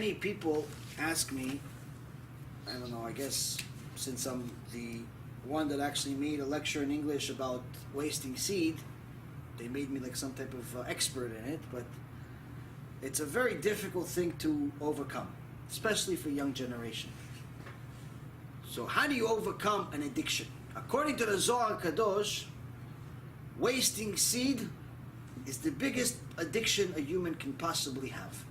Many people ask me, I don't know, I guess since I'm the one that actually made a lecture in English about wasting seed, they made me like some type of expert in it, but it's a very difficult thing to overcome, especially for young generation. So how do you overcome an addiction? According to the Zohar Kadosh, wasting seed is the biggest addiction a human can possibly have.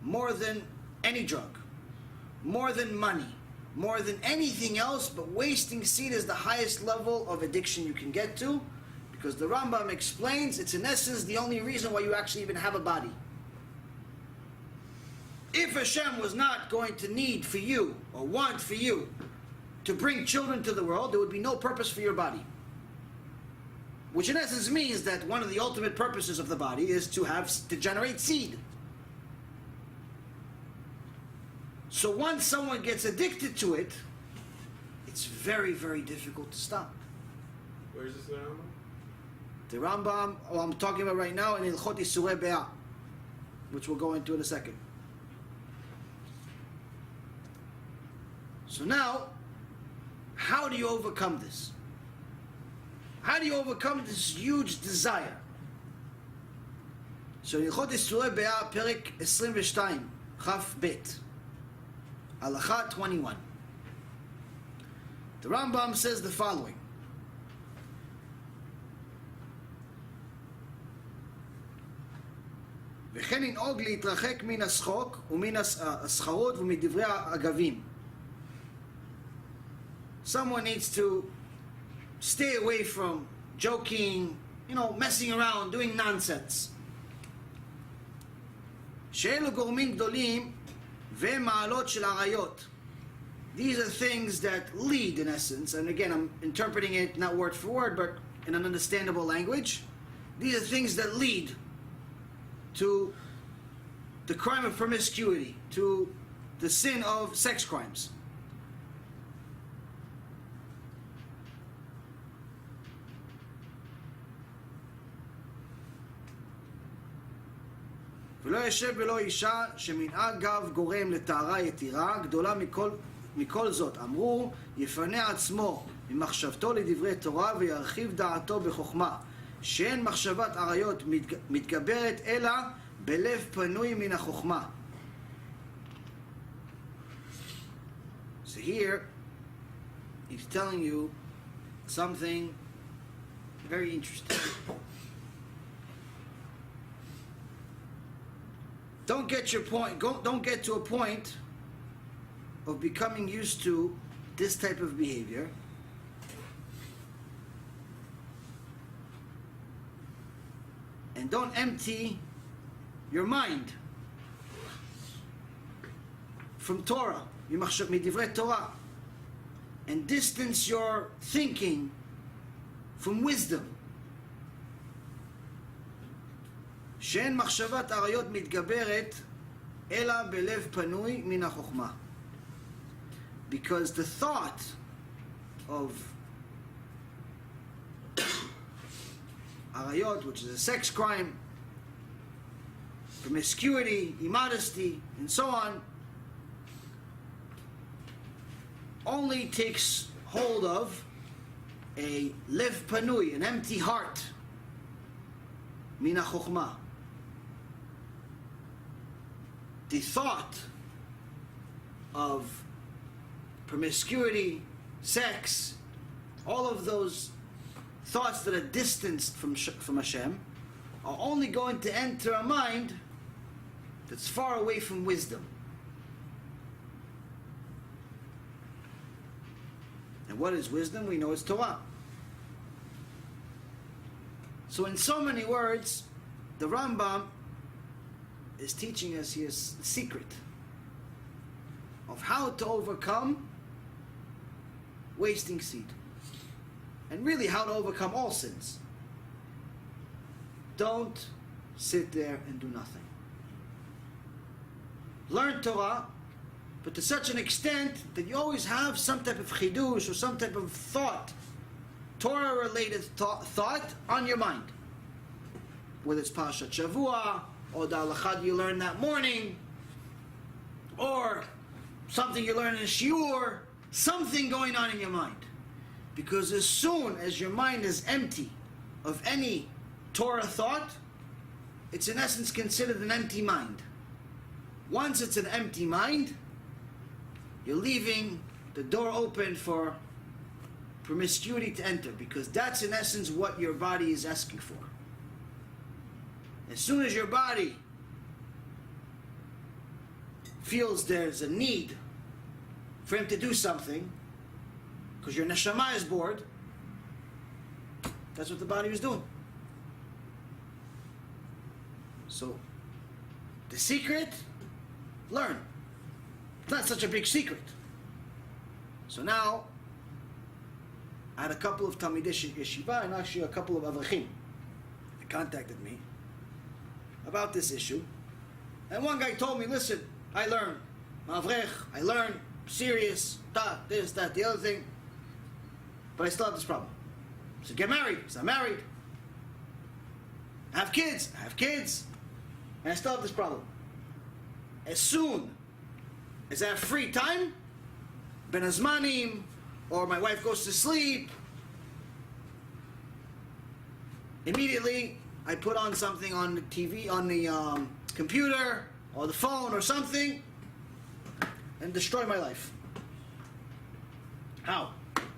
More than any drug, more than money, more than anything else, but wasting seed is the highest level of addiction you can get to, because the Rambam explains it's in essence the only reason why you actually even have a body. If Hashem was not going to need for you, or want for you, to bring children to the world, there would be no purpose for your body. Which in essence means that one of the ultimate purposes of the body is to generate seed. So once someone gets addicted to it, it's very, very difficult to stop. Where is this Rambam? The Rambam, I'm talking about right now, in Ilchot Isurei Be'ah, which we'll go into in a second. So now, how do you overcome this? How do you overcome this huge desire? So in Ilchot Isurei Be'ah, Perek 22, Chaf Bet, Halacha 21. The Rambam says the following. וכן לנהוג להתרחק מן השחוק ומן הסחרות ומדברי האגבים. Someone needs to stay away from joking, messing around, doing nonsense. שאלו גורמים גדולים ומעלות של עריות. These are things that lead, in essence, and again, I'm interpreting it not word for word, but in an understandable language. These are things that lead to the crime of promiscuity, to the sin of sex crimes. ולא ישב ולא אישה שמנהג גב גורם לטהרה יתירה גדולה מכל זאת. אמרו יפנה עצמו ממחשבתו לדברי תורה וירחיב דעתו בחוכמה. שאין מחשבת עריות מתגברת אלא בלב פנוי מן החוכמה. So here he's telling you something very interesting. Don't get to a point of becoming used to this type of behavior. And don't empty your mind from Torah, midivre Torah, and distance your thinking from wisdom. שאין מחשבת עריות מתגברת אלא בלב פנוי מן החוכמה. Because the thought of arayot, which is a sex crime, promiscuity, immodesty, and so on, only takes hold of a lev panui, an empty heart, mina chokhmah. The thought of promiscuity, sex, all of those thoughts that are distanced from Hashem are only going to enter a mind that's far away from wisdom. And what is wisdom? We know it's Torah. So in so many words, the Rambam is teaching us his secret of how to overcome wasting seed. And really how to overcome all sins. Don't sit there and do nothing. Learn Torah, but to such an extent that you always have some type of chidush or some type of thought, Torah-related thought on your mind. Whether it's Parashat Shavua, or the halakha you learned that morning, something you learn in a shiur, something going on in your mind. Because as soon as your mind is empty of any Torah thought, it's in essence considered an empty mind. Once it's an empty mind, you're leaving the door open for promiscuity to enter, because that's in essence what your body is asking for. As soon as your body feels there's a need for him to do something, because your neshama is bored, that's what the body was doing. So, the secret, learn. It's not such a big secret. So now, I had a couple of Talmidei Yeshiva and actually a couple of Avrachim. They contacted me about this issue. And one guy told me, listen, I learn. Mavrech, I learn. Serious. This, that, the other thing. But I still have this problem. I said, get married. He said, I'm married. I have kids. I have kids. And I still have this problem. As soon as I have free time, Ben Azmanim, or my wife goes to sleep, immediately I put on something on the TV, on the computer, or the phone, or something, and destroy my life. How?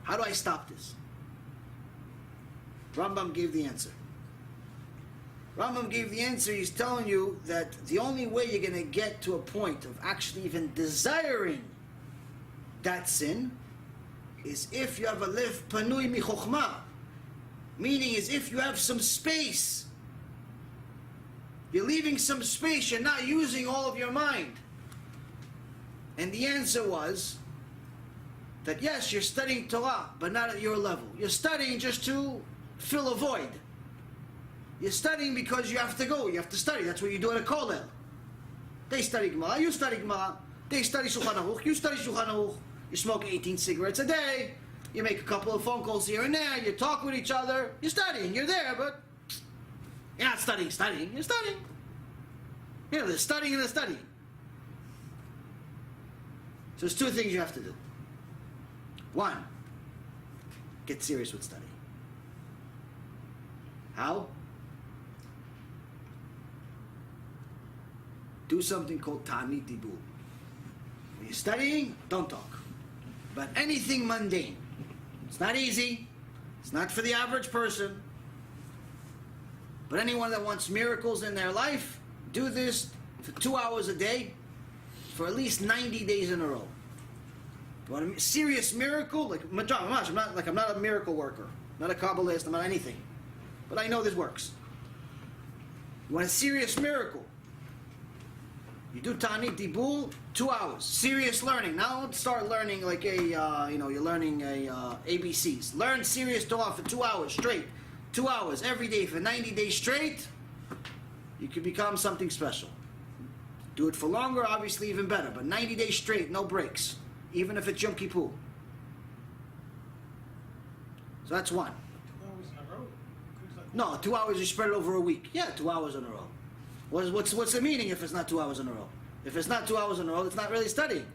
How do I stop this? Rambam gave the answer. Rambam gave the answer. He's telling you that the only way you're going to get to a point of actually even desiring that sin is if you have a lev panui michokhma, meaning is if you have some space. You're leaving some space, you're not using all of your mind. And the answer was that yes, you're studying Torah, but not at your level. You're studying just to fill a void. You're studying because you have to go, you have to study. That's what you do at a kollel. They study Gemara, you study Gemara. They study Shulchan Aruch, you study Shulchan Aruch. You smoke 18 cigarettes a day. You make a couple of phone calls here and there. You talk with each other. You're studying. You're there, but you're not studying. You're studying. You know, they're studying and they're studying. So there's two things you have to do. One, get serious with studying. How? Do something called Ta'anit Dibur. When you're studying, don't talk. But anything mundane. It's not easy. It's not for the average person. But anyone that wants miracles in their life, do this for 2 hours a day for at least 90 days in a row. You want a serious miracle? Like, I'm not a miracle worker. I'm not a Kabbalist. I'm not anything. But I know this works. You want a serious miracle? You do Ta'anit Dibur, 2 hours. Serious learning. Now don't start learning like you're learning ABCs. Learn serious Torah for 2 hours straight. 2 hours every day for 90 days straight. You can become something special. Do it for longer, obviously even better. But 90 days straight, no breaks. Even if it's Yom Kippur. So that's one. 2 hours in a row? No, 2 hours you spread it over a week. Yeah, 2 hours in a row. What's the meaning if it's not 2 hours in a row? If it's not 2 hours in a row, it's not really studying.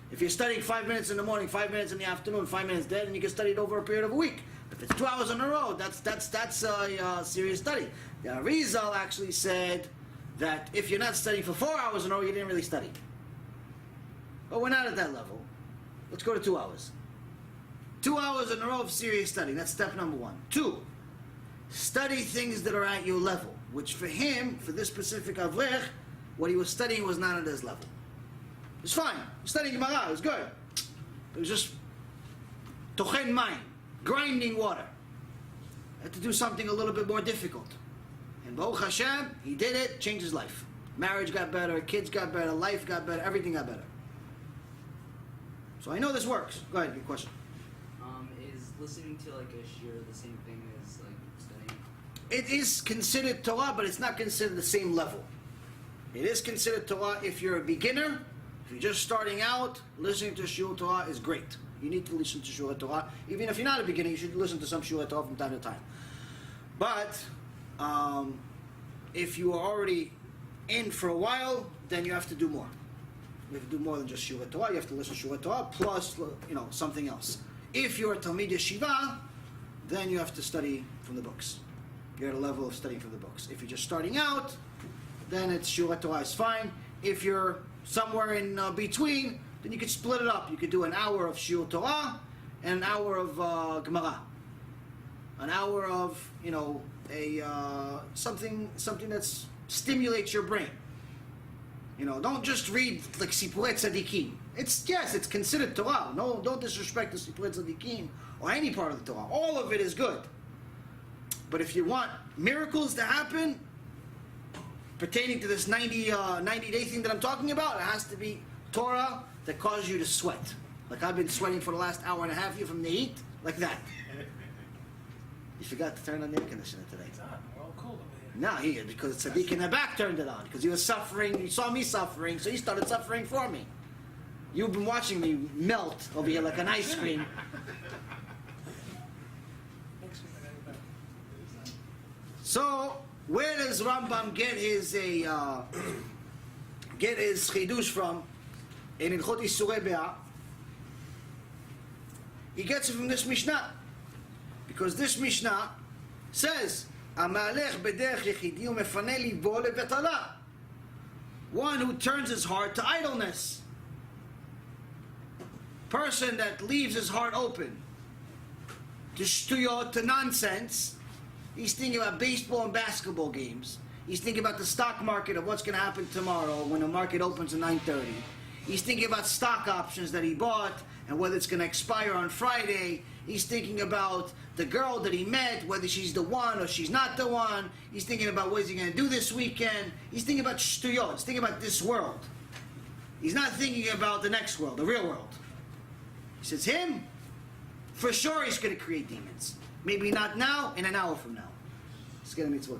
If you're studying 5 minutes in the morning, 5 minutes in the afternoon, 5 minutes then, and you can study it over a period of a week. If it's 2 hours in a row, that's a serious study. The Arizal actually said that if you're not studying for 4 hours in a row, you didn't really study. But we're not at that level. Let's go to 2 hours. 2 hours in a row of serious study. That's step number one. 2, study things that are at your level. Which for him, for this specific Avrech, what he was studying was not at his level. It was fine. He was studying Gemara. It was good. It was just tochen mayim, grinding water. Had to do something a little bit more difficult. And Baruch Hashem, he did it, changed his life. Marriage got better, kids got better, life got better, everything got better. So I know this works. Go ahead, your question. Is listening to like a shir the same thing as like studying? It is considered Torah, but it's not considered the same level. It is considered Torah if you're a beginner. If you're just starting out, listening to Shiur Torah is great. You need to listen to Shiur Torah. Even if you're not a beginner, you should listen to some Shiur Torah from time to time. But if you are already in for a while, then you have to do more. You have to do more than just Shiur Torah. You have to listen to Shiur Torah plus, something else. If you're a Talmid Yeshiva, then you have to study from the books. You're at a level of studying from the books. If you're just starting out, then it's Shiur Torah is fine. If you're somewhere in between, then you could split it up. You could do an hour of Shiur Torah and an hour of Gemara. An hour of, something that stimulates your brain. Don't just read like Sipurei Tzadikim. It's considered Torah. No, don't disrespect the Sipurei Tzadikim or any part of the Torah. All of it is good. But if you want miracles to happen pertaining to this 90-day thing that I'm talking about, it has to be Torah that causes you to sweat. Like I've been sweating for the last hour and a half here from the heat, like that. You forgot to turn on the air conditioner today. It's on. We're all cool over No, here. because Tzaddik in the back turned it on. Because he was suffering, he saw me suffering, so he started suffering for me. You've been watching me melt over here like an ice cream. So, where does Rambam get his chidush from in Ilchot Isurei Be'ah? He gets it from this Mishnah. Because this Mishnah says, "Amalech bederech yechidi umefane libo lebetala." One who turns his heart to idleness. Person that leaves his heart open to shtuyot, to nonsense. He's thinking about baseball and basketball games. He's thinking about the stock market of what's going to happen tomorrow when the market opens at 9:30. He's thinking about stock options that he bought and whether it's going to expire on Friday. He's thinking about the girl that he met, whether she's the one or she's not the one. He's thinking about what is he going to do this weekend. He's thinking about shtuyot. He's thinking about this world. He's not thinking about the next world, the real world. He says, him, for sure he's going to create demons. Maybe not now, in an hour from now. It's going to mitzvah.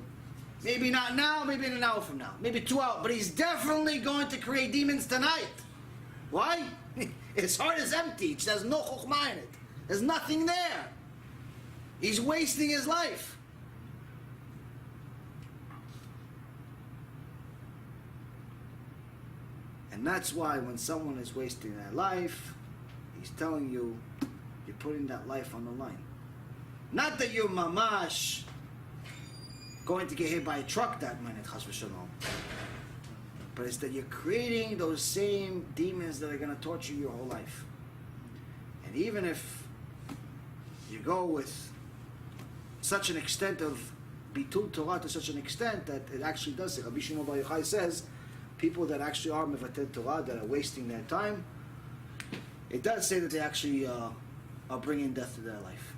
Maybe not now, maybe in an hour from now. Maybe 2 hours. But he's definitely going to create demons tonight. Why? His heart is empty. There's no chokhmah in it. There's nothing there. He's wasting his life. And that's why when someone is wasting their life, he's telling you, you're putting that life on the line. Not that you're mamash going to get hit by a truck that minute, chas v'shalom. But it's that you're creating those same demons that are going to torture you your whole life. And even if you go with such an extent of bitul Torah to such an extent that it actually does it. Rabbi Shimon Bar Yochai says, people that actually are mevatel Torah, that are wasting their time, it does say that they actually are bringing death to their life.